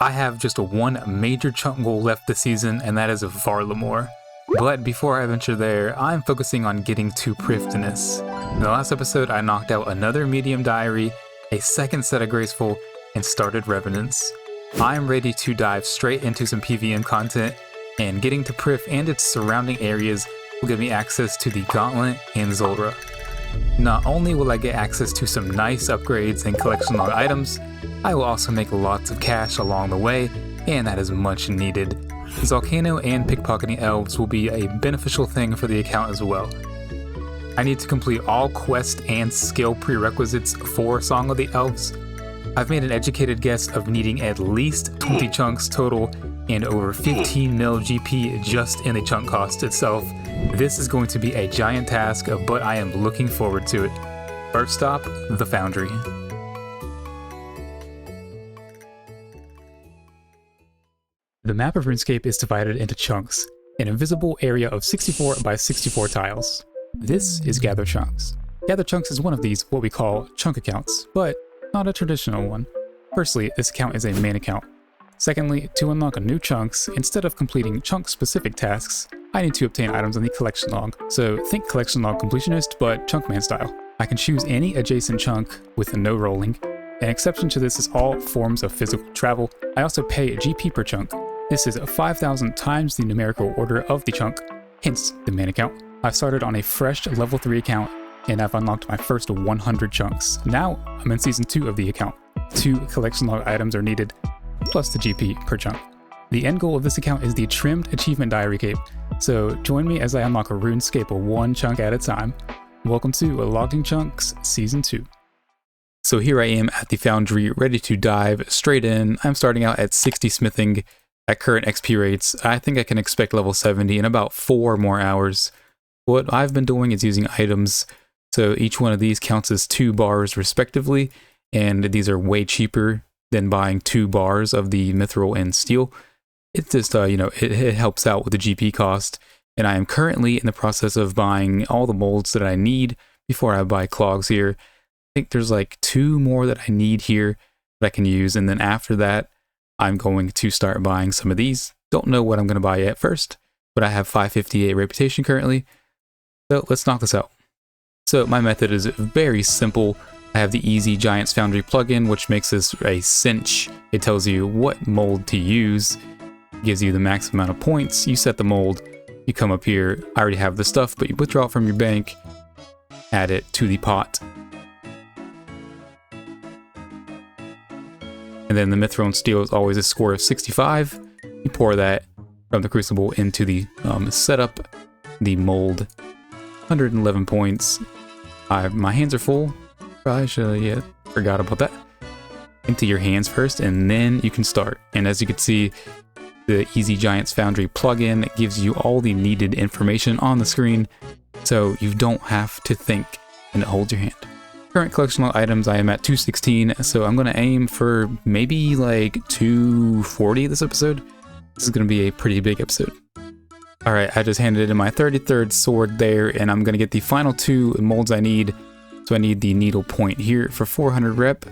I have just one major chunk goal left this season, and that is Varlamore. But before I venture there, I'm focusing on getting to Prifddinas. In the last episode, I knocked out another medium diary, a second set of graceful, and started Revenants. I'm ready to dive straight into some PVM content, and getting to Prif and its surrounding areas will give me access to the Gauntlet and Zulrah. Not only will I get access to some nice upgrades and collection log items, I will also make lots of cash along the way, and that is much needed. Volcano and pickpocketing elves will be a beneficial thing for the account as well. I need to complete all quest and skill prerequisites for Song of the Elves. I've made an educated guess of needing at least 20 chunks total and over 15 mil GP just in the chunk cost itself. This is going to be a giant task, but I am looking forward to it. First stop, the Foundry. The map of RuneScape is divided into chunks, an invisible area of 64 by 64 tiles. This is Gather Chunks. Gather Chunks is one of these, what we call chunk accounts, but not a traditional one. Firstly, this account is a main account. Secondly, to unlock new chunks, instead of completing chunk-specific tasks, I need to obtain items on the collection log. So think collection log completionist, but chunkman style. I can choose any adjacent chunk with no rolling. An exception to this is all forms of physical travel. I also pay GP per chunk. This is 5,000 times the numerical order of the chunk, hence the main account. I've started on a fresh level 3 account, and I've unlocked my first 100 chunks. Now, I'm in season 2 of the account. 2 collection log items are needed, plus the GP per chunk. The end goal of this account is the trimmed achievement diary cape, so join me as I unlock a RuneScape one chunk at a time. Welcome to Logging Chunks Season 2. So here I am at the Foundry, ready to dive straight in. I'm starting out at 60 smithing. At current XP rates, I think I can expect level 70 in about 4 more hours. What I've been doing is using items, so each one of these counts as 2 bars respectively, and these are way cheaper than buying 2 bars of the mithril and steel. It's just, it helps out with the GP cost, and I am currently in the process of buying all the molds that I need before I buy clogs here. I think there's like 2 more that I need here that I can use, and then after that, I'm going to start buying some of these. Don't know what I'm going to buy yet first, but I have 558 reputation currently, so let's knock this out. So my method is very simple. I have the Easy Giants Foundry plugin, which makes this a cinch. It tells you what mold to use, gives you the max amount of points. You set the mold, you come up here, I already have the stuff, but you withdraw it from your bank, add it to the pot. And then the mithril and steel is always a score of 65. You pour that from the crucible into the setup, the mold. 111 points. My hands are full. Probably should, forgot about that. Empty your hands first, and then you can start. And as you can see, the Easy Giants Foundry plugin gives you all the needed information on the screen, so you don't have to think, and it holds your hand. Current collection log items, I am at 216, so I'm going to aim for maybe like 240 this episode. This is going to be a pretty big episode. Alright, I just handed in my 33rd sword there, and I'm going to get the final 2 molds I need. So I need the needle point here for 400 rep,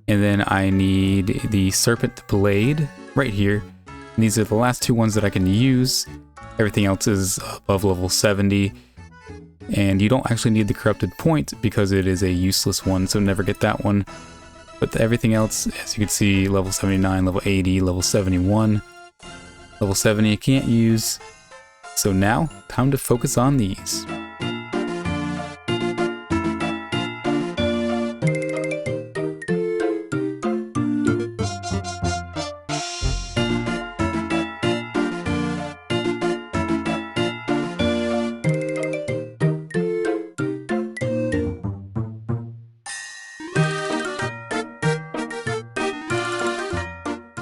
and then I need the serpent blade right here. And these are the last 2 ones that I can use. Everything else is above level 70. And you don't actually need the corrupted point because it is a useless one, so never get that one. But everything else, as you can see, level 79, level 80, level 71, level 70 you can't use. So now, time to focus on these.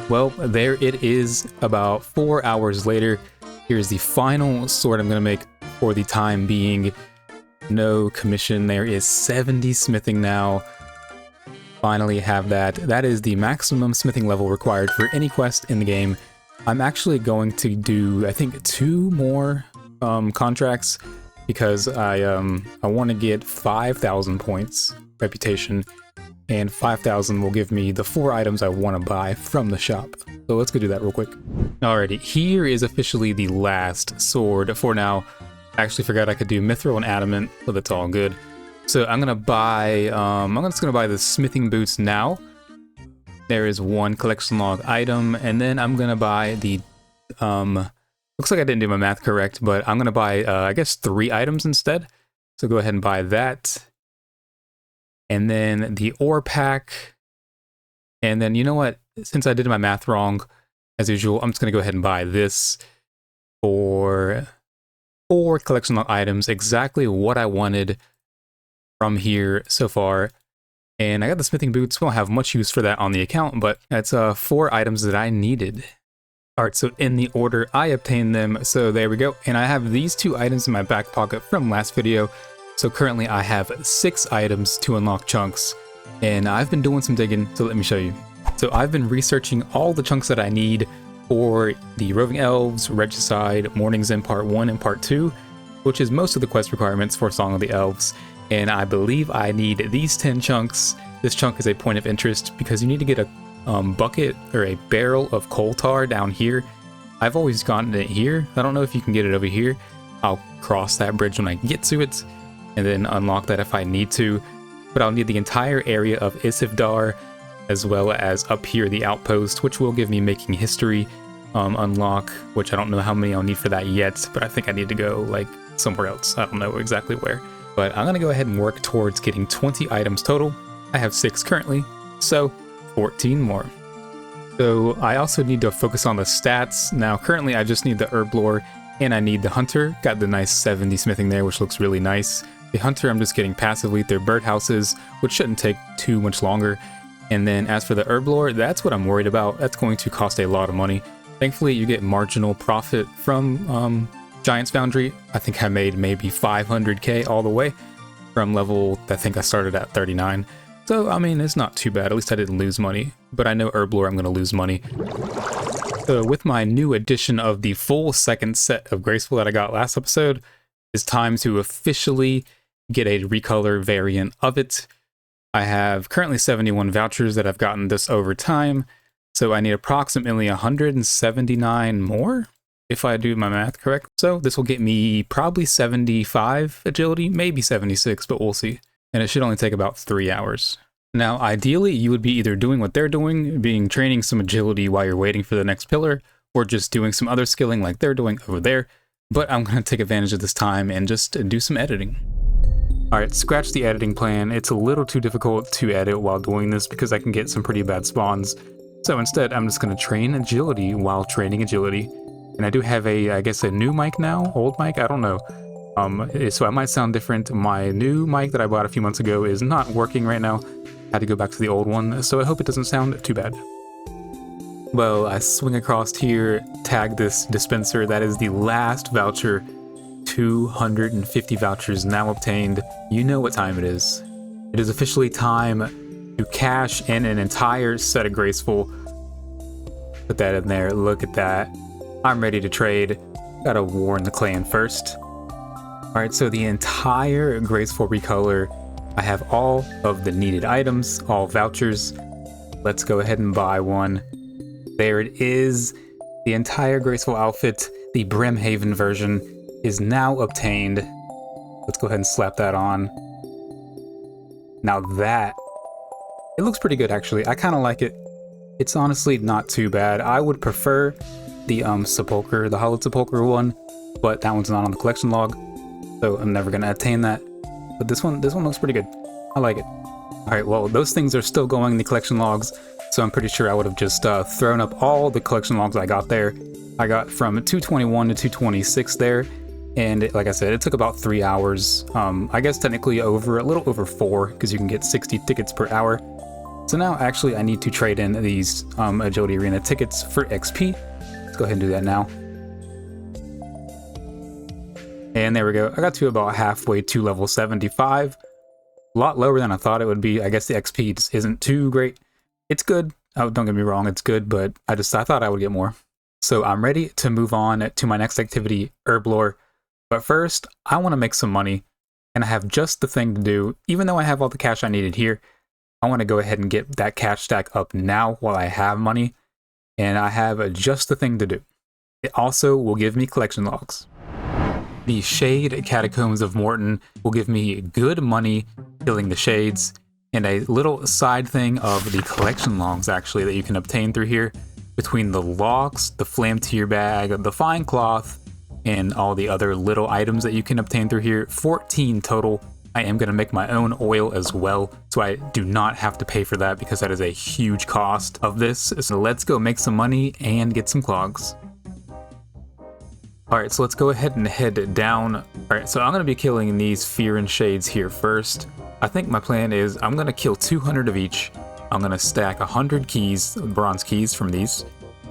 Well, there it is, about 4 hours later. Here's the final sword I'm going to make for the time being. No commission, there is 70 smithing now. Finally have that. That is the maximum smithing level required for any quest in the game. I'm actually going to do, I think, 2 more contracts because I want to get 5,000 points reputation, and 5,000 will give me the 4 items I want to buy from the shop. So let's go do that real quick. Alrighty, here is officially the last sword for now. I actually forgot I could do mithril and adamant, but that's all good. So I'm gonna buy, I'm just gonna buy the smithing boots now. There is one collection log item, and then I'm gonna buy the, looks like I didn't do my math correct, but I'm gonna buy, I guess 3 items instead. So go ahead and buy that. And then the ore pack. And then, you know what? Since I did my math wrong, as usual, I'm just going to go ahead and buy this for 4 collection log items, exactly what I wanted from here so far. And I got the smithing boots. Won't have much use for that on the account, but that's 4 items that I needed. All right, so in the order I obtained them, so there we go. And I have these 2 items in my back pocket from last video. So currently I have 6 items to unlock chunks, and I've been doing some digging, so let me show you. So I've been researching all the chunks that I need for the Roving Elves, Regicide, Morning's End Part 1 and Part 2, which is most of the quest requirements for Song of the Elves. And I believe I need these 10 chunks. This chunk is a point of interest because you need to get a bucket or a barrel of coal tar down here. I've always gotten it here. I don't know if you can get it over here. I'll cross that bridge when I get to it and then unlock that if I need to. But I'll need the entire area of Isifdar, as well as up here the outpost, which will give me making history unlock, which I don't know how many I'll need for that yet, but I think I need to go like somewhere else. I don't know exactly where. But I'm gonna go ahead and work towards getting 20 items total. I have 6 currently, so 14 more. So I also need to focus on the stats. Now currently I just need the herb lore and I need the hunter. Got the nice 70 smithing there, which looks really nice. The hunter I'm just getting passively through birdhouses, which shouldn't take too much longer. And then as for the herb lore, that's what I'm worried about. That's going to cost a lot of money. Thankfully you get marginal profit from Giant's Foundry. I think I made maybe 500k all the way from level, I think I started at 39. So I mean, it's not too bad. At least I didn't lose money, but I know herb lore I'm going to lose money. So with my new edition of the full second set of Graceful that I got last episode, it's time to officially get a recolor variant of it. I have currently 71 vouchers that I've gotten this over time, so I need approximately 179 more if I do my math correct. So this will get me probably 75 agility, maybe 76, but we'll see. And it should only take about 3 hours. Now, ideally, you would be either doing what they're doing, being training some agility while you're waiting for the next pillar, or just doing some other skilling like they're doing over there. But I'm going to take advantage of this time and just do some editing. Alright, scratch the editing plan. It's a little too difficult to edit while doing this because I can get some pretty bad spawns. So instead, I'm just going to train agility while training agility. And I do have I guess a new mic now, old mic, I don't know. So I might sound different. My new mic that I bought a few months ago is not working right now. I had to go back to the old one, so I hope it doesn't sound too bad. Well, I swing across here, tag this dispenser. That is the last voucher. 250 vouchers now obtained. You know what time it is. It is officially time to cash in an entire set of Graceful. Put that in there. Look at that. I'm ready to trade. Gotta warn the clan first. Alright, so the entire Graceful recolor. I have all of the needed items, all vouchers. Let's go ahead and buy one. There it is. The entire Graceful outfit, the Brimhaven version, is now obtained. Let's go ahead and slap that on. Now that, it looks pretty good actually. I kind of like it. It's honestly not too bad. I would prefer the sepulcher, the hollowed sepulcher one, but that one's not on the collection log, so I'm never gonna attain that. But this one looks pretty good. I like it. All right, well, those things are still going in the collection logs, so I'm pretty sure I would have just thrown up all the collection logs I got there. I got from 221 to 226 there, and like I said, it took about 3 hours. I guess technically a little over 4, because you can get 60 tickets per hour. So now actually I need to trade in these Agility Arena tickets for XP. Let's go ahead and do that now. And there we go. I got to about halfway to level 75. A lot lower than I thought it would be. I guess the XP just isn't too great. It's good. Oh, don't get me wrong, it's good, but I thought I would get more. So I'm ready to move on to my next activity, herb lore. But first, I want to make some money, and I have just the thing to do. Even though I have all the cash I needed here, I want to go ahead and get that cash stack up now while I have money. and I have just the thing to do. It also will give me collection logs. The Shade Catacombs of Morton will give me good money killing the shades, and a little side thing of the collection logs actually that you can obtain through here. Between the logs, the flame tier bag, the fine cloth, and all the other little items that you can obtain through here, 14 total. I am going to make my own oil as well, so I do not have to pay for that because that is a huge cost of this. So let's go make some money and get some clogs. Alright, so let's go ahead and head down. Alright, so I'm going to be killing these Fear and Shades here first. I think my plan is I'm going to kill 200 of each. I'm going to stack 100 keys, bronze keys from these,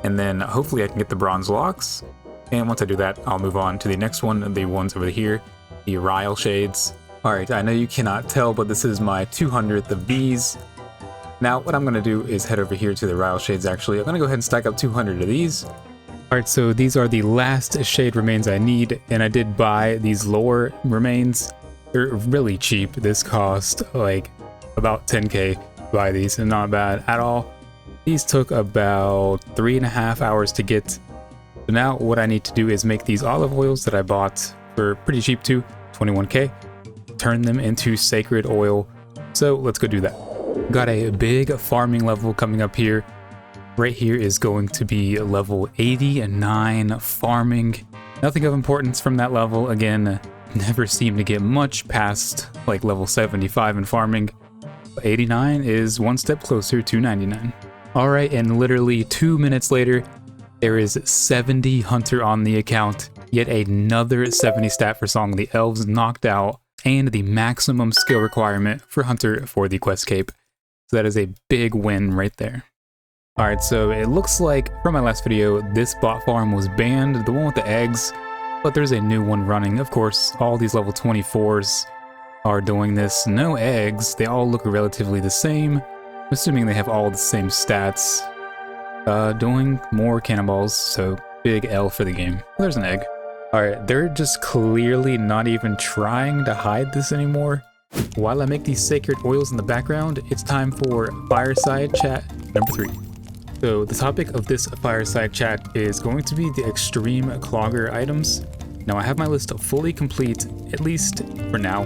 and then hopefully I can get the bronze locks. And once I do that, I'll move on to the next one, the ones over here, the Ryle Shades. Alright, I know you cannot tell, but this is my 200th of these. Now, what I'm going to do is head over here to the Ryle Shades actually. I'm going to go ahead and stack up 200 of these. Alright, so these are the last shade remains I need, and I did buy these lower remains. They're really cheap. This cost like about 10k to buy these, and not bad at all. These took about 3.5 hours to get. So now what I need to do is make these olive oils that I bought for pretty cheap too, 21k. Turn them into sacred oil. So let's go do that. Got a big farming level coming up here. Right here is going to be level 89 farming. Nothing of importance from that level. Again, never seem to get much past like level 75 in farming. 89 is one step closer to 99. All right, and literally 2 minutes later, there is 70 hunter on the account. Yet another 70 stat for Song of the Elves knocked out, and the maximum skill requirement for hunter for the quest cape. So that is a big win right there. Alright, so it looks like from my last video, this bot farm was banned, the one with the eggs, but there's a new one running. Of course, all these level 24s are doing this. No eggs, they all look relatively the same, assuming they have all the same stats. Doing more cannonballs, so big L for the game. There's an egg. Alright, they're just clearly not even trying to hide this anymore. While I make these sacred oils in the background, it's time for Fireside Chat number 3. So the topic of this Fireside Chat is going to be the Xtreme Clogger items. Now I have my list fully complete, at least for now.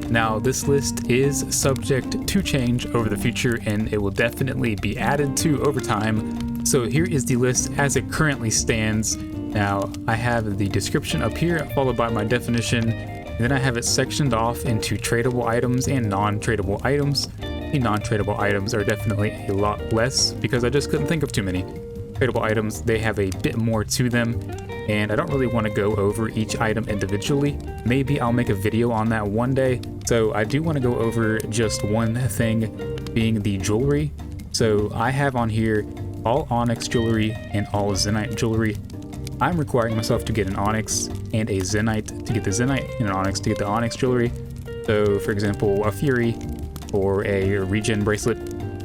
Now this list is subject to change over the future, and it will definitely be added to over time. So here is the list as it currently stands. Now I have the description up here followed by my definition, and then I have it sectioned off into tradable items and non-tradable items. The non-tradable items are definitely a lot less because I just couldn't think of too many. Tradable items, they have a bit more to them, and I don't really want to go over each item individually. Maybe I'll make a video on that one day. So I do want to go over just one thing, being the jewelry. So I have on here all onyx jewelry and all zenite jewelry. I'm requiring myself to get an onyx and a zenite to get the zenite, and an onyx to get the onyx jewelry. So for example, a fury or a regen bracelet,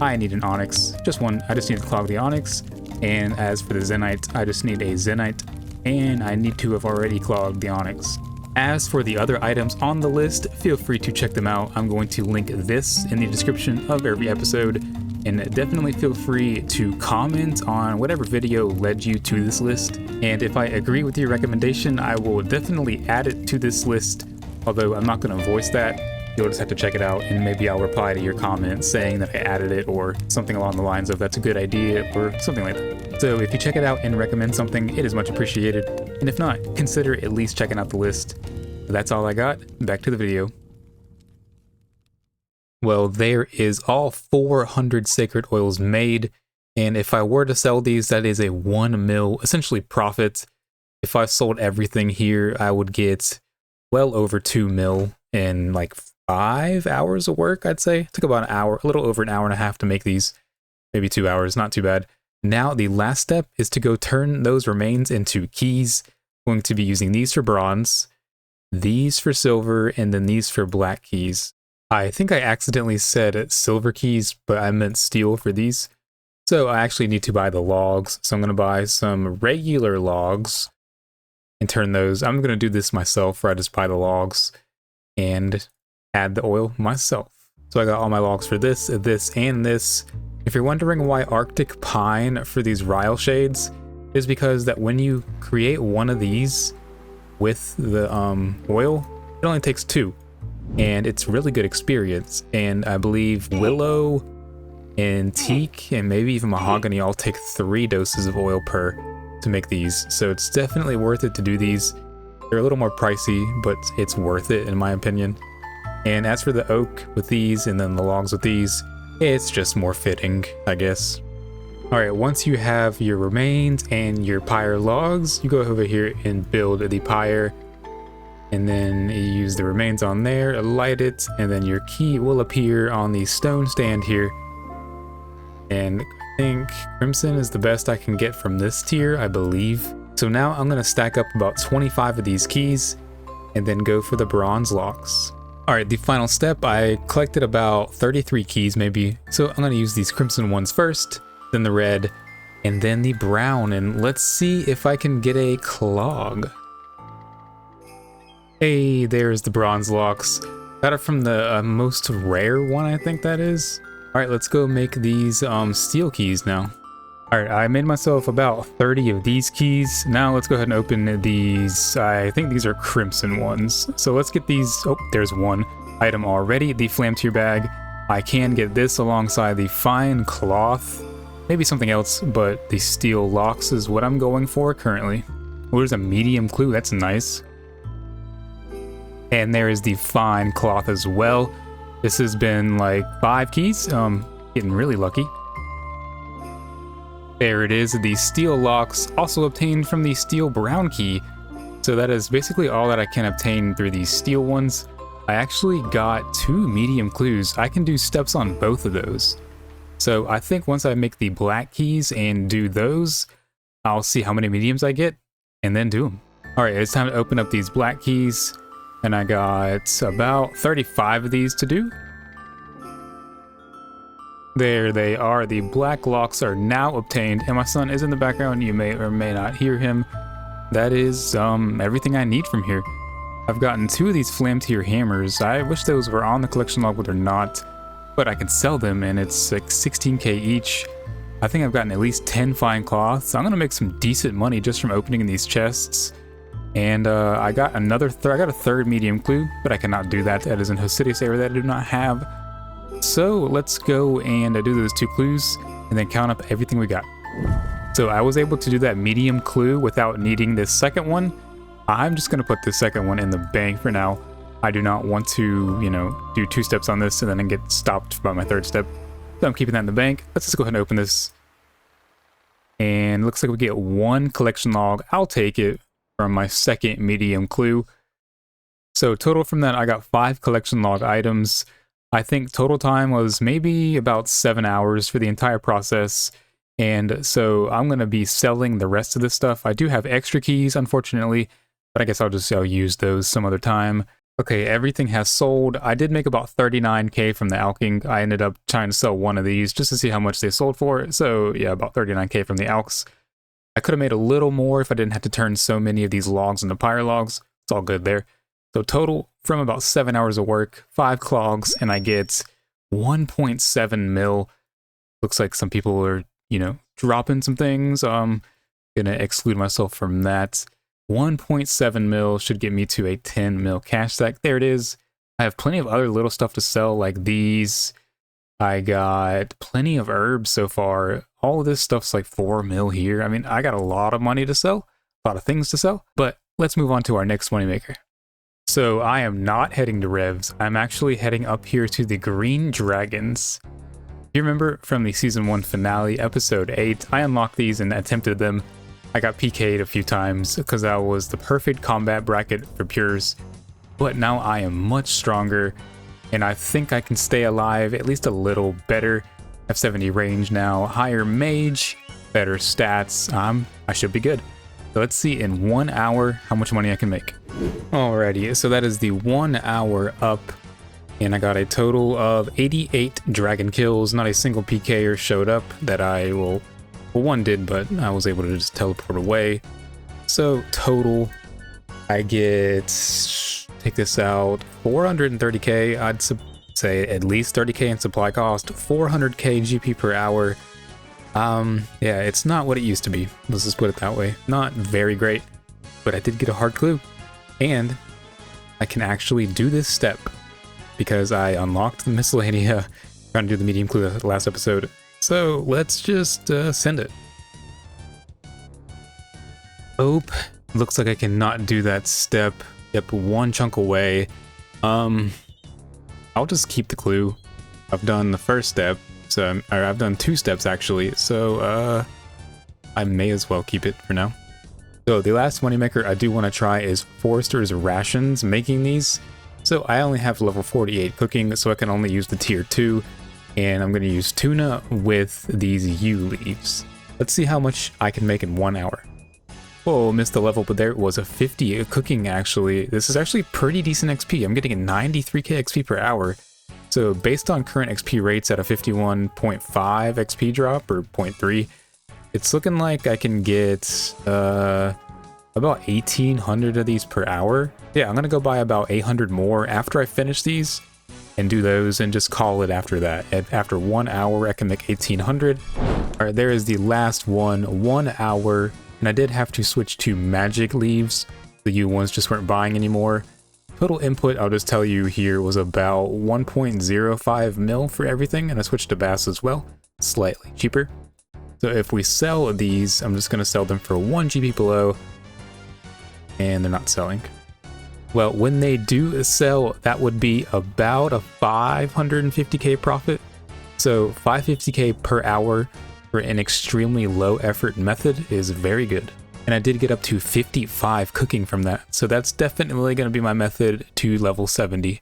I need an onyx, just one. I just need to clog the onyx, and as for the zenite, I just need a zenite, and I need to have already clogged the onyx. As for the other items on the list, feel free to check them out. I'm going to link this in the description of every episode, and definitely feel free to comment on whatever video led you to this list. And if I agree with your recommendation, I will definitely add it to this list, although I'm not going to voice that. You'll just have to check it out, and maybe I'll reply to your comment saying that I added it, or something along the lines of that's a good idea, or something like that. So if you check it out and recommend something, it is much appreciated. And if not, consider at least checking out the list. But that's all I got. Back to the video. Well, there is all 400 sacred oils made, and if I were to sell these, that is a 1 mil essentially profit. If I sold everything here, I would get well over 2 mil in like 5 hours of work, I'd say. It took about an hour, a little over an hour and a half to make these. Maybe 2 hours, not too bad. Now the last step is to go turn those remains into keys. I'm going to be using these for bronze, these for silver, and then these for black keys. I think I accidentally said silver keys, but I meant steel for these. So I actually need to buy the logs. So I'm going to buy some regular logs and turn those. I'm going to do this myself, where I just buy the logs and add the oil myself. So I got all my logs for this, and this, If you're wondering why Arctic Pine for these Ryle shades, is because that when you create one of these with the oil, it only takes 2, and it's really good experience. And I believe Willow and Teak and maybe even Mahogany all take 3 doses of oil per to make these, so it's definitely worth it to do these. They're a little more pricey, but it's worth it in my opinion. And as for the oak with these and then the logs with these, it's just more fitting, I guess. Alright, once you have your remains and your pyre logs, you go over here and build the pyre. And then you use the remains on there, light it, and then your key will appear on the stone stand here. And I think Crimson is the best I can get from this tier, I believe. So now I'm going to stack up about 25 of these keys and then go for the bronze locks. Alright, the final step, I collected about 33 keys maybe, so I'm going to use these crimson ones first, then the red, and then the brown, and let's see if I can get a clog. Hey, there's the bronze locks. Got it from the most rare one, I think that is. Alright, let's go make these steel keys now. Alright, I made myself about 30 of these keys. Now let's go ahead and open these. I think these are crimson ones. So let's get these. Oh, there's one item already, the Flam Tier bag. I can get this alongside the fine cloth. Maybe something else, but the steel locks is what I'm going for currently. Oh, there's a medium clue, that's nice. And there is the fine cloth as well. This has been like 5 keys, getting really lucky. There it is, the steel locks, also obtained from the steel brown key. So that is basically all that I can obtain through these steel ones. I actually got 2 medium clues. I can do steps on both of those. So I think once I make the black keys and do those, I'll see how many mediums I get and then do them. Alright, it's time to open up these black keys. And I got about 35 of these to do. There they are, the black locks are now obtained, and my son is in the background, you may or may not hear him. That is everything I need from here. I've gotten 2 of these Flam Tier hammers. I wish those were on the collection log, but they're not. But I can sell them, and it's like 16k each. I think I've gotten at least 10 fine cloths, so I'm gonna make some decent money just from opening these chests. And I got another I got a 3rd medium clue, but I cannot do that. That is in Hosidius area that I do not have. So let's go and do those 2 clues and then count up everything we got. So I was able to do that medium clue without needing this second one. I'm just gonna put the second one in the bank for now. I do not want to, you know, do 2 steps on this and then get stopped by my 3rd step. So I'm keeping that in the bank. Let's just go ahead and open this. And looks like we get 1 collection log. I'll take it from my 2nd medium clue. So total from that, I got 5 collection log items. I think total time was maybe about 7 hours for the entire process. And so I'm going to be selling the rest of this stuff. I do have extra keys, unfortunately, but I guess I'll use those some other time. Okay, everything has sold. I did make about 39k from the alking. I ended up trying to sell one of these just to see how much they sold for. So yeah, about 39k from the alks. I could have made a little more if I didn't have to turn so many of these logs into pyre logs. It's all good there. So total from about 7 hours of work, 5 clogs, and I get 1.7 mil. Looks like some people are, you know, dropping some things. I'm gonna exclude myself from that. 1.7 mil should get me to a 10 mil cash stack. There it is. I have plenty of other little stuff to sell like these. I got plenty of herbs so far. All of this stuff's like 4 mil here. I mean, I got a lot of money to sell, a lot of things to sell, but let's move on to our next moneymaker. So I am not heading to Revs. I'm actually heading up here to the Green Dragons. You remember from the season 1 finale, episode 8, I unlocked these and attempted them. I got PK'd a few times because that was the perfect combat bracket for pures. But now I am much stronger and I think I can stay alive at least a little better. I have 70 range now, higher mage, better stats. I should be good. So let's see in 1 hour how much money I can make. Alrighty, so that is the 1 hour up. And I got a total of 88 dragon kills. Not a single PKer showed up that I will... Well, one did, but I was able to just teleport away. So total, I get... Take this out, 430k. I'd say say at least 30k in supply cost, 400k GP per hour. Yeah, it's not what it used to be. Let's just put it that way. Not very great, but I did get a hard clue, and I can actually do this step because I unlocked the miscellanea trying to do the medium clue the last episode. So let's just send it. Oh, looks like I cannot do that step. Yep, one chunk away. I'll just keep the clue. I've done the first step, so I've done 2 steps actually, so I may as well keep it for now. So the last moneymaker I do want to try is Forester's Rations, making these. So I only have level 48 cooking, so I can only use the tier 2, and I'm going to use tuna with these yew leaves. Let's see how much I can make in 1 hour. Whoa, missed the level, but there was a 50 cooking actually. This is actually pretty decent XP. I'm getting a 93k XP per hour. So based on current XP rates at a 51.5 XP drop, or 0.3, it's looking like I can get about 1,800 of these per hour. Yeah, I'm gonna go buy about 800 more after I finish these and do those and just call it after that. After 1 hour, I can make 1,800. All right, there is the last one, 1 hour. And I did have to switch to magic leaves. The yew ones just weren't buying anymore. Total input, I'll just tell you here, was about 1.05 mil for everything, and I switched to bass as well, slightly cheaper. So if we sell these, I'm just going to sell them for 1 GP below, and they're not selling. Well, when they do sell, that would be about a 550k profit. So 550k per hour for an extremely low effort method is very good. And I did get up to 55 cooking from that, so that's definitely going to be my method to level 70.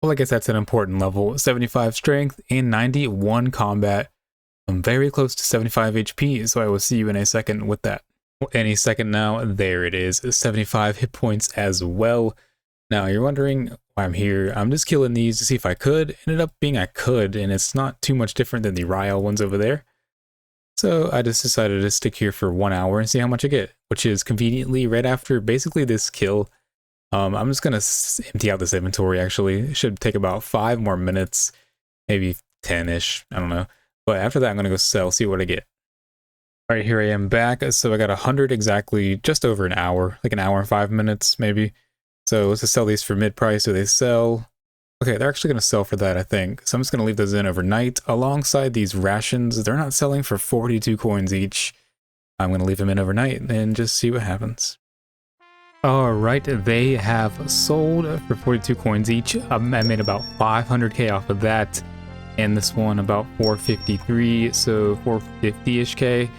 Well, I guess that's an important level. 75 strength and 91 combat. I'm very close to 75 HP, so I will see you in a second with that. Any second now. There it is, 75 hit points as well. Now you're wondering why I'm here. I'm just killing these to see if I could. Ended up being I could, and it's not too much different than the Ryle ones over there. So I just decided to stick here for 1 hour and see how much I get, which is conveniently right after basically this kill. I'm just gonna empty out this inventory actually. It should take about 5 more minutes, maybe 10-ish, I don't know. But after that, I'm gonna go sell, see what I get. All right, here I am back. So I got 100 exactly, just over an hour, like an hour and 5 minutes maybe. So let's just sell these for mid-price. So they sell. Okay, they're actually going to sell for that, I think. So I'm just going to leave those in overnight alongside these rations. They're not selling for 42 coins each. I'm going to leave them in overnight and just see what happens. All right, they have sold for 42 coins each. I made about 500k off of that. And this one about 453, so 450-ish K.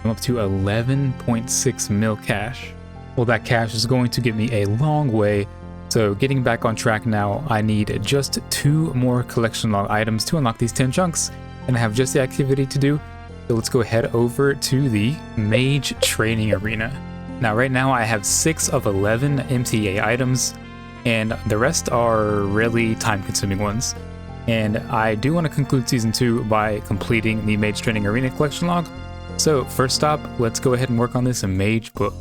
I'm up to 11.6 mil cash. Well, that cash is going to get me a long way. So getting back on track now, I need just 2 more collection log items to unlock these 10 chunks, and I have just the activity to do. So let's go head over to the Mage Training Arena. Now right now I have 6 of 11 MTA items, and the rest are really time-consuming ones. And I do want to conclude Season 2 by completing the Mage Training Arena collection log. So first stop, let's go ahead and work on this Mage book.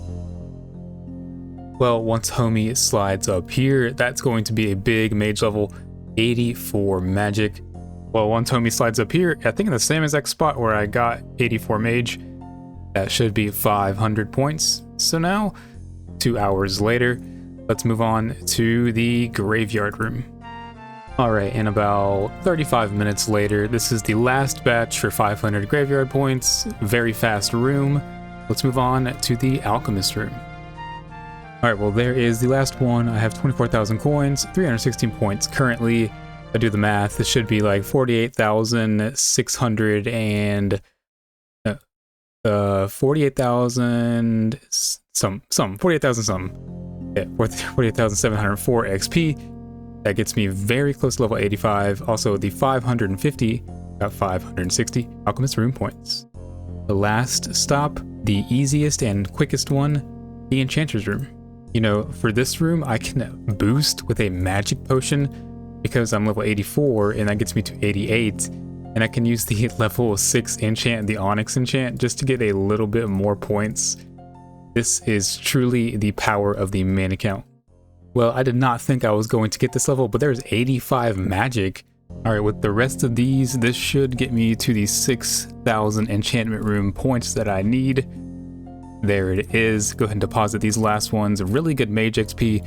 Well, once homie slides up here, that's going to be a big mage level, 84 magic. Well, once homie slides up here, I think in the same exact spot where I got 84 mage, that should be 500 points. So now, 2 hours later, let's move on to the graveyard room. All right, and about 35 minutes later, this is the last batch for 500 graveyard points, very fast room. Let's move on to the alchemist room. All right, well, there is the last one. I have 24,000 coins, 316 points currently. I do the math. This should be like 48,600 and 48,000 some 48,000 some. Yeah, 48,704 XP. That gets me very close to level 85. Also, the 550 got 560 alchemist room points. The last stop, the easiest and quickest one, the enchanter's room. You know, for this room, I can boost with a magic potion because I'm level 84, and that gets me to 88. And I can use the level 6 enchant, the Onyx enchant, just to get a little bit more points. This is truly the power of the main account. Well, I did not think I was going to get this level, but there's 85 magic. Alright, with the rest of these, this should get me to the 6,000 enchantment room points that I need. There it is. Go ahead and deposit these last ones. Really good mage XP.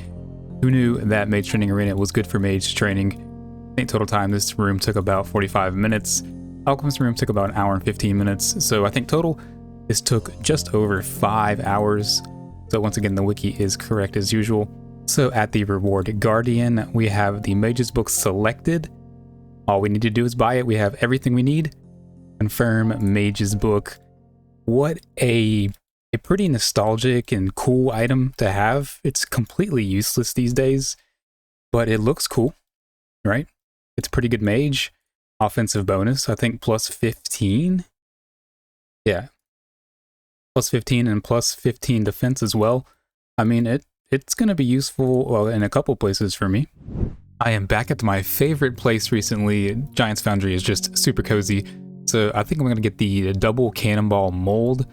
Who knew that mage training arena was good for mage training? I think total time this room took about 45 minutes. Alchemist room took about an hour and 15 minutes. So I think total this took just over 5 hours. So once again, the wiki is correct as usual. So at the reward guardian, we have the mage's book selected. All we need to do is buy it. We have everything we need. Confirm mage's book. What a pretty nostalgic and cool item to have. It's completely useless these days, but it looks cool, right? It's pretty good mage. Offensive bonus, I think plus 15. Yeah. Plus 15 and plus 15 defense as well. I mean, it's going to be useful, well, in a couple places for me. I am back at my favorite place recently. Giant's Foundry is just super cozy. So I think I'm going to get the double cannonball mold.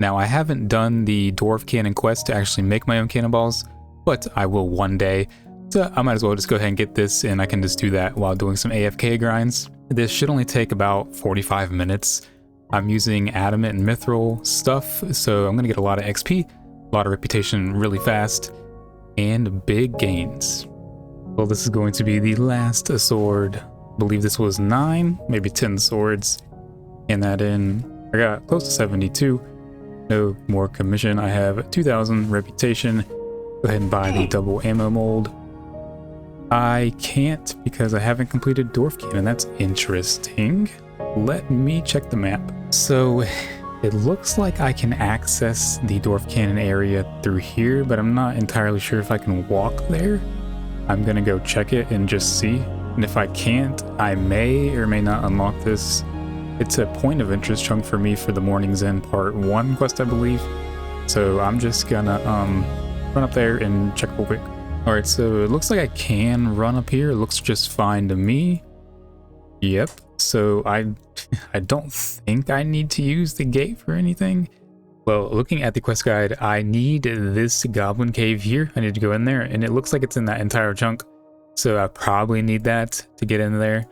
Now, I haven't done the dwarf cannon quest to actually make my own cannonballs, but I will one day. So I might as well just go ahead and get this, and I can just do that while doing some AFK grinds. This should only take about 45 minutes. I'm using adamant and mithril stuff, so I'm going to get a lot of XP, a lot of reputation really fast, and big gains. Well, this is going to be the last sword. I believe this was 9, maybe 10 swords. And that in, I got close to 72. No more commission. I have 2,000 reputation. Go ahead and buy the double ammo mold. I can't because I haven't completed dwarf cannon. That's interesting. Let me check the map. So it looks like I can access the dwarf cannon area through here, but I'm not entirely sure if I can walk there. I'm gonna go check it and just see. And if I can't, I may or may not unlock this. It's a point of interest chunk for me for the Morning's End Part 1 quest, I believe. So I'm just gonna run up there and check real quick. Alright, so it looks like I can run up here. It looks just fine to me. Yep. So I don't think I need to use the gate for anything. Well, looking at the quest guide, I need this goblin cave here. I need to go in there, and it looks like it's in that entire chunk. So I probably need that to get in there.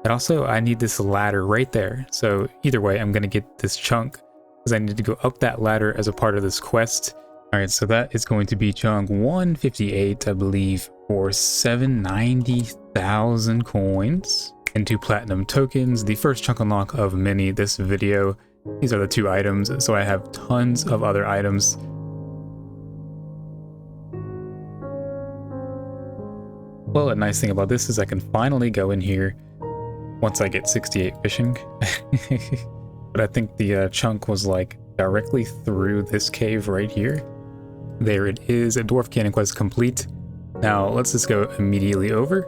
And also, I need this ladder right there. So either way, I'm going to get this chunk because I need to go up that ladder as a part of this quest. All right, so that is going to be chunk 158, I believe, for 790,000 coins and 2 platinum tokens. The first chunk unlock of many this video. These are the 2 items, so I have tons of other items. Well, a nice thing about this is I can finally go in here once I get 68 fishing. But I think the chunk was like directly through this cave right here. There it is, a dwarf cannon quest complete. Now let's just go immediately over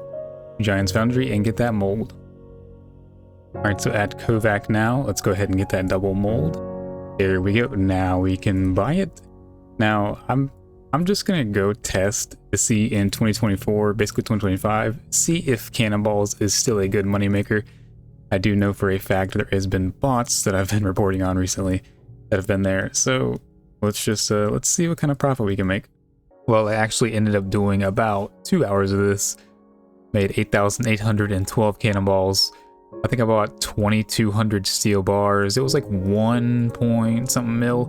Giant's Foundry and get that mold. Alright, so at Kovac now, let's go ahead and get that double mold. There we go. Now we can buy it. Now I'm just gonna go test to see in 2024, basically 2025, see if cannonballs is still a good moneymaker. I do know for a fact there has been bots that I've been reporting on recently that have been there. So let's just let's see what kind of profit we can make. Well, I actually ended up doing about 2 hours of this. Made 8,812 cannonballs. I think I bought 2,200 steel bars. It was like 1 point something mil.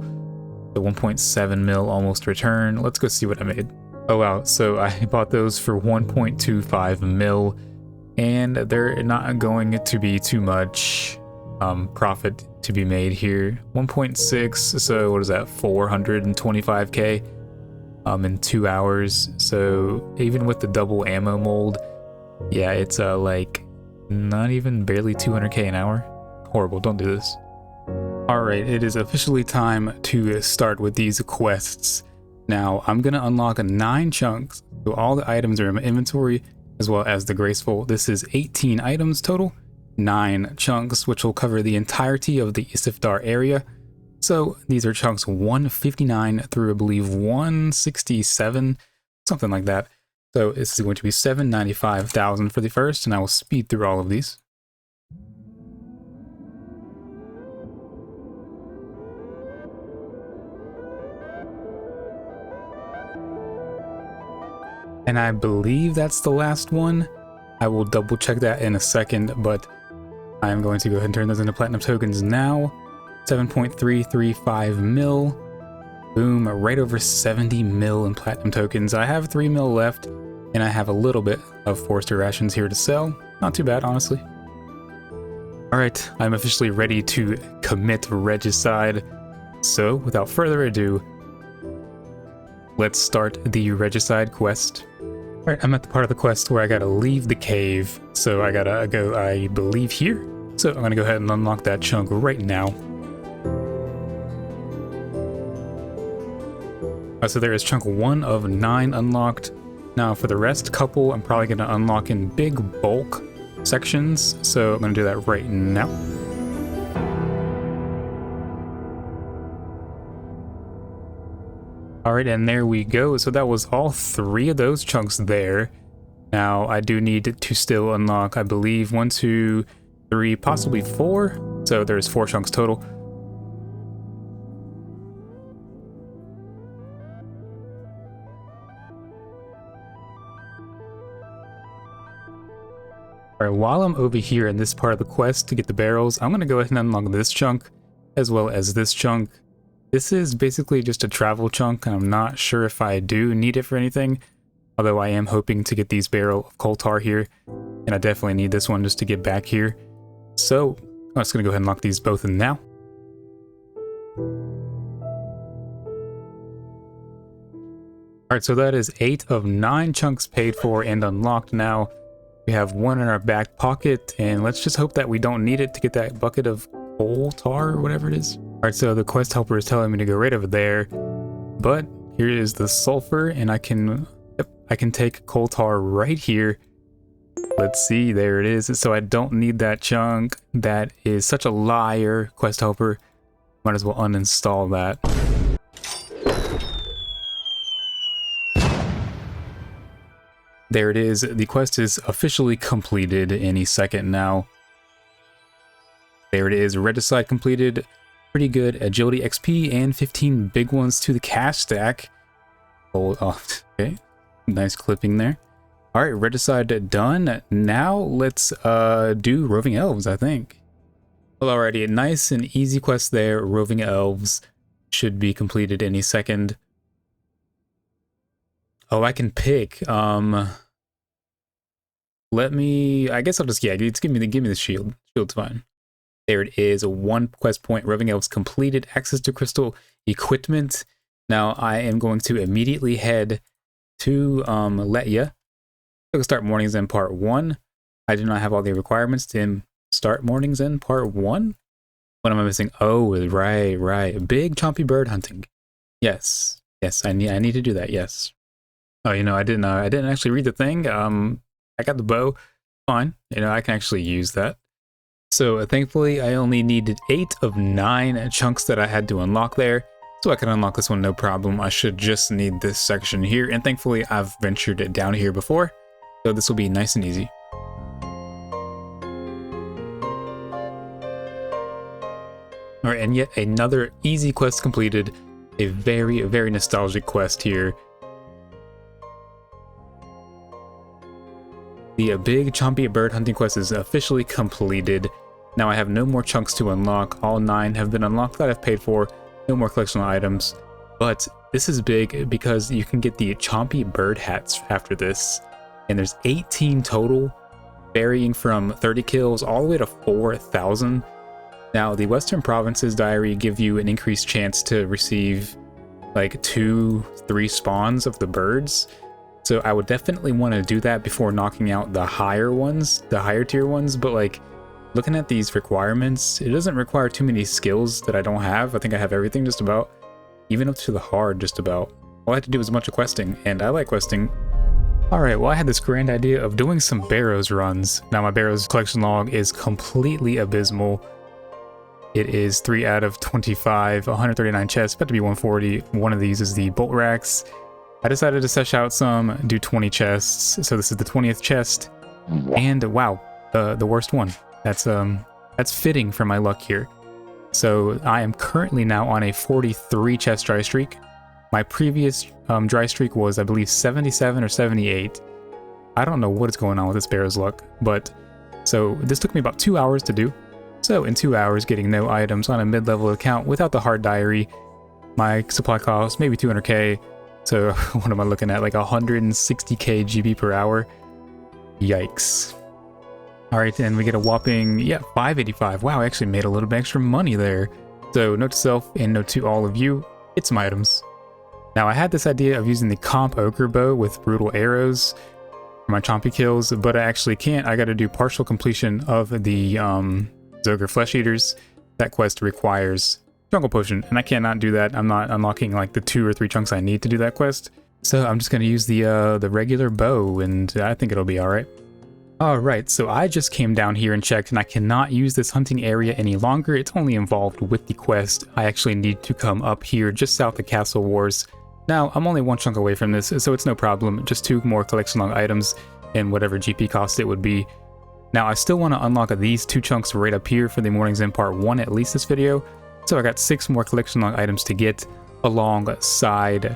The 1.7 mil almost return. Let's go see what I made. Oh wow, so I bought those for 1.25 mil, and they're not going to be too much profit to be made here. 1.6, so what is that, 425k in 2 hours. So even with the double ammo mold, yeah, it's like not even barely 200k an hour. Horrible, don't do this. Alright, it is officially time to start with these quests. Now, I'm going to unlock 9 chunks, so all the items are in my inventory, as well as the Graceful. This is 18 items total, 9 chunks, which will cover the entirety of the Isifdar area. So these are chunks 159 through, I believe, 167, something like that. So this is going to be 795,000 for the first, and I will speed through all of these. And I believe that's the last one. I will double check that in a second, but I'm going to go ahead and turn those into platinum tokens now. 7.335 mil. Boom, right over 70 mil in platinum tokens. I have 3 mil left, and I have a little bit of forester rations here to sell. Not too bad, honestly. Alright, I'm officially ready to commit regicide. So, without further ado, let's start the regicide quest. Alright, I'm at the part of the quest where I gotta leave the cave. So I gotta go, I believe, here. So I'm gonna go ahead and unlock that chunk right now. So there is chunk 1 of 9 unlocked. Now for the rest couple, I'm probably gonna unlock in big bulk sections. So I'm gonna do that right now. Alright, and there we go. So that was all 3 of those chunks there. Now I do need to still unlock, I believe, 1, 2, 3, possibly 4. So there's 4 chunks total. Alright, while I'm over here in this part of the quest to get the barrels, I'm going to go ahead and unlock this chunk as well as this chunk. This is basically just a travel chunk, and I'm not sure if I do need it for anything, although I am hoping to get these barrel of coal tar here, and I definitely need this one just to get back here. So I'm just going to go ahead and lock these both in now. Alright, so that is 8 of 9 chunks paid for and unlocked now. We have 1 in our back pocket, and let's just hope that we don't need it to get that bucket of coal tar or whatever it is. Alright, so the quest helper is telling me to go right over there, but here is the sulfur, and I can take coal tar right here. Let's see, there it is. So I don't need that chunk. That is such a liar, quest helper. Might as well uninstall that. There it is. The quest is officially completed any second now. There it is. Regicide completed. Pretty good agility XP and 15 big ones to the cash stack. Oh, okay. Nice clipping there. All right, regicide done. Now let's do roving elves, I think. Well, alrighty, a nice and easy quest there. Roving elves should be completed any second. Oh, I can pick. Let me. I guess I'll just give me the shield. Shield's fine. There it is. 1 quest point. Roving elves completed. Access to crystal equipment. Now I am going to immediately head to Letya. So start mornings in part 1. I do not have all the requirements to start mornings in part 1. What am I missing? Oh, right. Big chompy bird hunting. Yes. I need to do that. Yes. Oh, you know, I didn't actually read the thing. I got the bow. Fine. You know, I can actually use that. So thankfully, I only needed 8 of 9 chunks that I had to unlock there. So I can unlock this one no problem. I should just need this section here. And thankfully, I've ventured it down here before. So this will be nice and easy. Alright, and yet another easy quest completed. A very, very nostalgic quest here. The big chompy bird hunting quest is officially completed. Now I have no more chunks to unlock. All 9 have been unlocked that I've paid for. No more collectible items. But this is big because you can get the chompy bird hats after this. And there's 18 total, varying from 30 kills all the way to 4,000. Now the Western Provinces diary give you an increased chance to receive like 2-3 spawns of the birds. So I would definitely want to do that before knocking out the higher ones, the higher tier ones. But like looking at these requirements, it doesn't require too many skills that I don't have. I think I have everything just about, even up to the hard just about. All I have to do is a bunch of questing, and I like questing. Alright, well I had this grand idea of doing some Barrows runs. Now my Barrows collection log is completely abysmal. It is 3 out of 25, 139 chests, about to be 140. One of these is the bolt racks. I decided to sesh out some, do 20 chests. So this is the 20th chest. And wow, the worst one. That's fitting for my luck here. So I am currently now on a 43 chest dry streak. My previous dry streak was, I believe, 77 or 78. I don't know what is going on with this Barrow's Luck, but so this took me about 2 hours to do. So in 2 hours, getting no items on a mid-level account without the hard diary, my supply cost maybe 200k. So what am I looking at? Like 160k GB per hour. Yikes. All right, and we get a whopping, 585. Wow, I actually made a little bit extra money there. So note to self and note to all of you, get some items. Now I had this idea of using the comp Ogre bow with brutal arrows for my Chompy kills, but I actually can't. I got to do partial completion of the Ogre Flesh Eaters. That quest requires Jungle Potion, and I cannot do that. I'm not unlocking like the 2 or 3 chunks I need to do that quest. So I'm just going to use the regular bow, and I think it'll be all right. Alright, so I just came down here and checked, and I cannot use this hunting area any longer. It's only involved with the quest. I actually need to come up here just south of Castle Wars. Now, I'm only 1 chunk away from this, so it's no problem. Just 2 more collection log items and whatever GP cost it would be. Now, I still want to unlock these 2 chunks right up here for the Morning's End Part 1, at least this video. So I got 6 more collection log items to get alongside.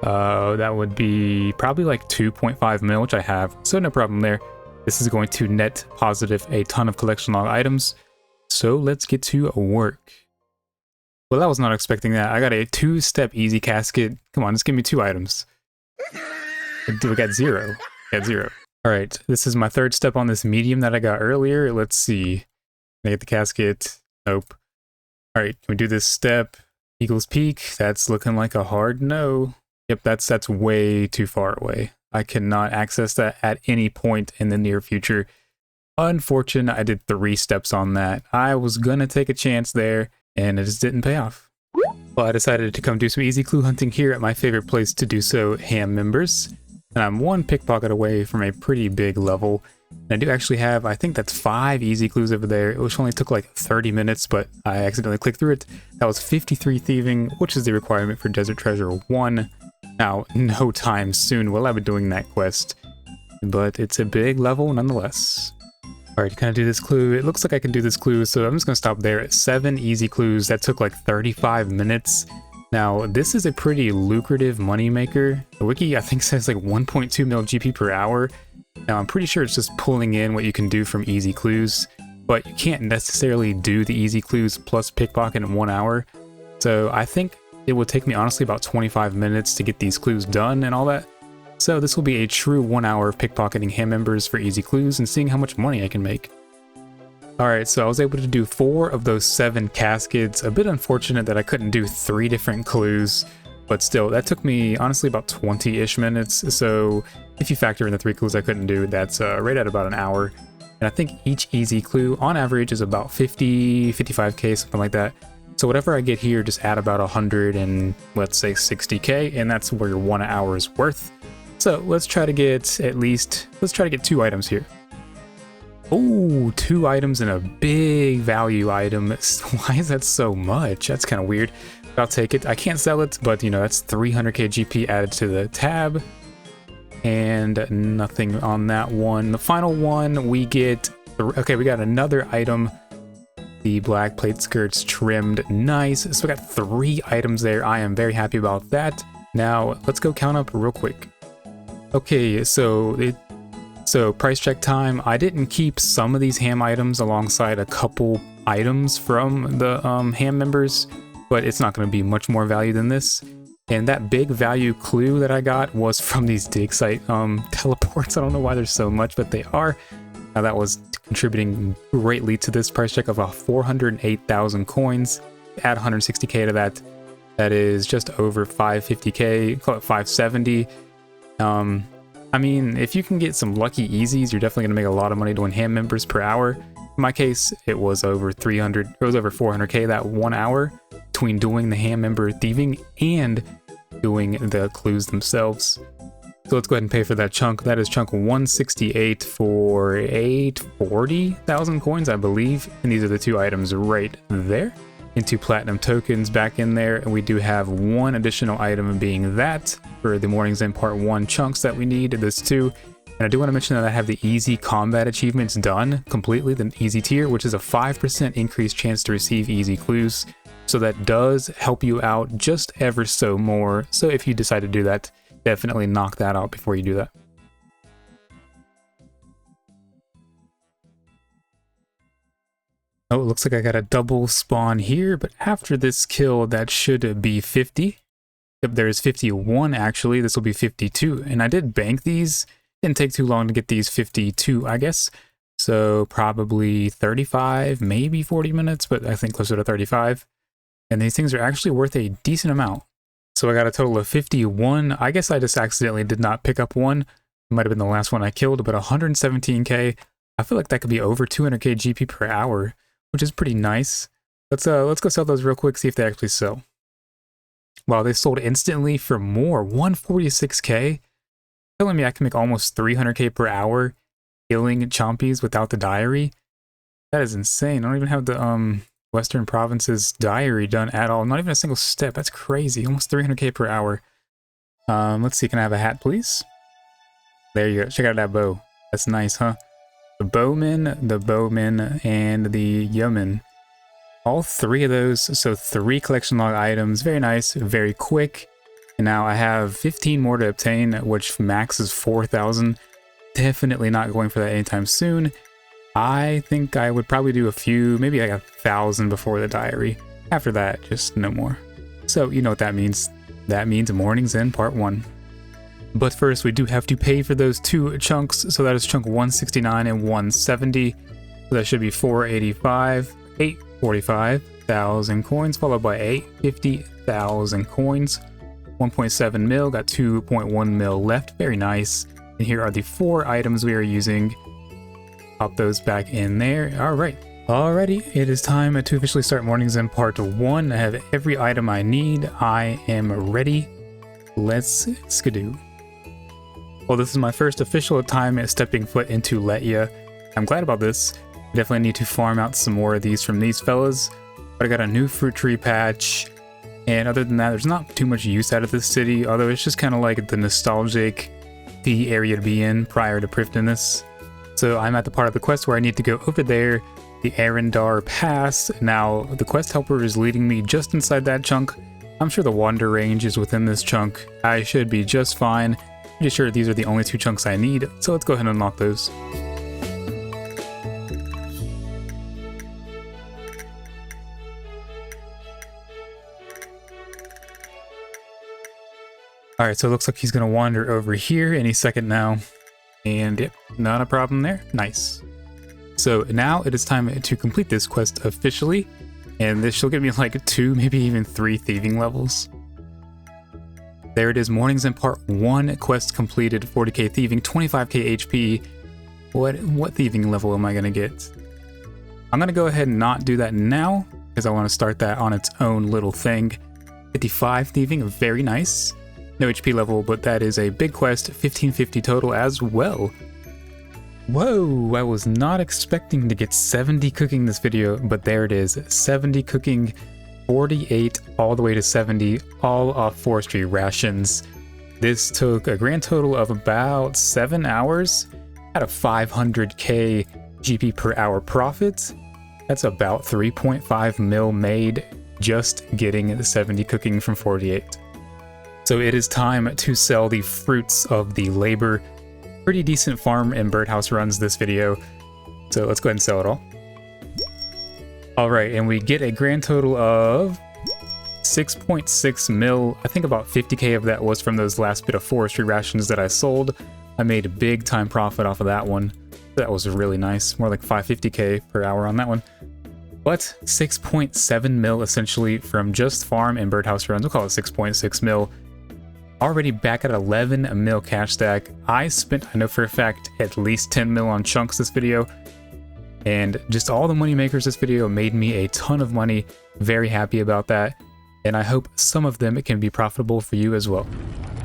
That would be probably like 2.5 mil, which I have, so no problem there. This is going to net positive a ton of collection log items, so let's get to work. Well, I was not expecting that. I got a 2-step easy casket. Come on, just give me 2 items. We got 0. Got 0. All right, this is my 3rd step on this medium that I got earlier. Let's see. Can I get the casket? Nope. All right, can we do this step? Eagle's Peak. That's looking like a hard no. Yep, that's way too far away. I cannot access that at any point in the near future. Unfortunate, I did 3 steps on that. I was gonna take a chance there, and it just didn't pay off. Well, I decided to come do some easy clue hunting here at my favorite place to do so, Ham Members. And I'm 1 pickpocket away from a pretty big level. And I do actually have, I think that's 5 easy clues over there, which only took like 30 minutes, but I accidentally clicked through it. That was 53 thieving, which is the requirement for Desert Treasure 1. Now, no time soon will I be doing that quest, but it's a big level nonetheless. Alright, can I do this clue? It looks like I can do this clue, so I'm just going to stop there at 7 easy clues. That took like 35 minutes. Now, this is a pretty lucrative moneymaker. The wiki, I think, says like 1.2 mil GP per hour. Now, I'm pretty sure it's just pulling in what you can do from easy clues, but you can't necessarily do the easy clues plus pickpocket in 1 hour. So I think it will take me honestly about 25 minutes to get these clues done and all that. So this will be a true 1 hour of pickpocketing Ham Members for easy clues and seeing how much money I can make. Alright, so I was able to do 4 of those 7 caskets. A bit unfortunate that I couldn't do 3 different clues, but still, that took me honestly about 20-ish minutes. So if you factor in the 3 clues I couldn't do, that's right at about an hour. And I think each easy clue on average is about 50, 55k, something like that. So whatever I get here, just add about 100 and let's say 60k, and that's where your 1 hour is worth. So let's try to get at least, let's try to get 2 items here. Oh, 2 items and a big value item. Why is that so much? That's kind of weird. But I'll take it. I can't sell it, but you know, that's 300k GP added to the tab. And nothing on that one. The final one, we get, okay, we got another item. The black plate skirts trimmed. Nice. So we got 3 items there. I am very happy about that. Now, let's go count up real quick. Okay, so price check time. I didn't keep some of these ham items alongside a couple items from the ham members, but it's not going to be much more value than this. And that big value clue that I got was from these dig site teleports. I don't know why there's so much, but they are. Now that was contributing greatly to this price check of 408,000 coins. Add 160k to that. That is just over 550k, call it 570. I mean, if you can get some lucky easies, you're definitely going to make a lot of money doing ham members per hour. In my case, it was over 400k that 1 hour between doing the ham member thieving and doing the clues themselves. So let's go ahead and pay for that chunk. That is chunk 168 for 840,000 coins, I believe. And these are the 2 items right there. Into platinum tokens back in there. And we do have 1 additional item being that for the Morning's End Part 1 chunks that we need. This 2. And I do want to mention that I have the easy combat achievements done completely, the easy tier, which is a 5% increased chance to receive easy clues. So that does help you out just ever so more. So if you decide to do that, definitely knock that out before you do that. Oh, it looks like I got a double spawn here, but after this kill, that should be 50. Yep, there's 51 actually. This will be 52. And I did bank these. Didn't take too long to get these 52, I guess. So probably 35, maybe 40 minutes, but I think closer to 35. And these things are actually worth a decent amount. So I got a total of 51. I guess I just accidentally did not pick up one. It might have been the last one I killed, but 117k. I feel like that could be over 200k GP per hour, which is pretty nice. Let's go sell those real quick, see if they actually sell. Wow, they sold instantly for more, 146k. Telling me I can make almost 300k per hour killing Chompies without the diary. That is insane. I don't even have the Western Province's diary done at all. Not even a single step. That's crazy. Almost 300k per hour. Let's see. Can I have a hat, please? There you go. Check out that bow. That's nice, huh? The bowman, and the yeoman. All three of those. So 3 collection log items. Very nice. Very quick. And now I have 15 more to obtain, which max is 4,000. Definitely not going for that anytime soon. I think I would probably do a few, maybe like 1,000 before the diary. After that, just no more. So you know what that means. That means Morning's End Part 1. But first, we do have to pay for those 2 chunks. So that is chunk 169 and 170. So that should be 485, 845,000 coins, followed by 850,000 coins. 1.7 mil, got 2.1 mil left. Very nice. And here are the 4 items we are using. Pop those back in there. All right. Alrighty, it is time to officially start Morning's End Part 1. I have every item I need. I am ready. Let's skidoo. Well, this is my first official time stepping foot into Letia. I'm glad about this. I definitely need to farm out some more of these from these fellas. But I got a new fruit tree patch. And other than that, there's not too much use out of this city, although it's just kind of like the nostalgic area to be in prior to Prifddinas. So I'm at the part of the quest where I need to go over there, the Arendar Pass. Now, the quest helper is leading me just inside that chunk. I'm sure the wander range is within this chunk. I should be just fine. Pretty sure these are the only 2 chunks I need, so let's go ahead and unlock those. Alright, so it looks like he's going to wander over here any second now. And yep, not a problem there. Nice. So now it is time to complete this quest officially. And this should give me like 2, maybe even 3 thieving levels. There it is, Morning's End Part 1 quest completed, 40k thieving, 25k HP. What thieving level am I going to get? I'm going to go ahead and not do that now, because I want to start that on its own little thing. 55 thieving, very nice. No HP level, but that is a big quest, 1550 total as well. Whoa, I was not expecting to get 70 cooking this video, but there it is, 70 cooking, 48 all the way to 70, all off forestry rations. This took a grand total of about 7 hours at a 500k GP per hour profit. That's about 3.5 mil made just getting the 70 cooking from 48. So it is time to sell the fruits of the labor. Pretty decent farm and birdhouse runs this video. So let's go ahead and sell it all. All right, and we get a grand total of 6.6 mil. I think about 50k of that was from those last bit of forestry rations that I sold. I made a big time profit off of that one. That was really nice. More like 550k per hour on that one. But 6.7 mil essentially from just farm and birdhouse runs. We'll call it 6.6 mil. Already back at 11 mil cash stack. I spent, I know for a fact, at least 10 mil on chunks this video. And just all the money makers this video made me a ton of money. Very happy about that. And I hope some of them can be profitable for you as well.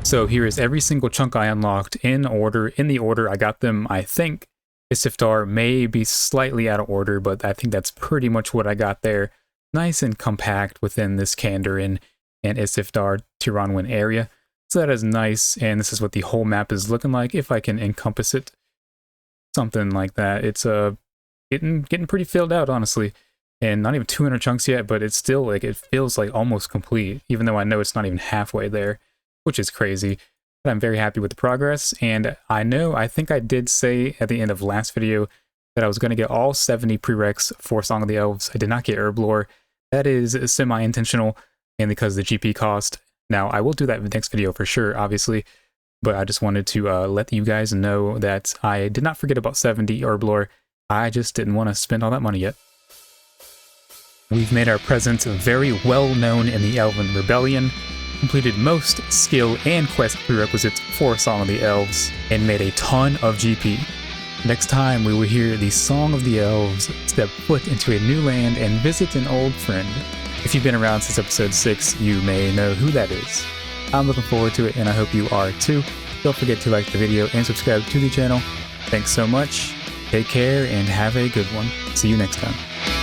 So here is every single chunk I unlocked in order. In the order I got them, I think. Istiftar may be slightly out of order, but I think that's pretty much what I got there. Nice and compact within this Kandarin and Istiftar Tiranwin area. So that is nice, and this is what the whole map is looking like, if I can encompass it. Something like that. It's getting pretty filled out, honestly. and not even 200 chunks yet, but it's still like, it feels like almost complete, even though I know it's not even halfway there, which is crazy. But I'm very happy with the progress, and I think I did say at the end of last video that I was going to get all 70 prereqs for Song of the Elves. I did not get Herb Lore. That is semi-intentional, and because of the GP cost. Now, I will do that in the next video for sure, obviously, but I just wanted to let you guys know that I did not forget about 70 Herb Lore. I just didn't want to spend all that money yet. We've made our presence very well known in the Elven Rebellion, completed most skill and quest prerequisites for Song of the Elves, and made a ton of GP. Next time we will hear the Song of the Elves step foot into a new land and visit an old friend. If you've been around since episode 6, you may know who that is. I'm looking forward to it, and I hope you are too. Don't forget to like the video and subscribe to the channel. Thanks so much, take care, and have a good one. See you next time.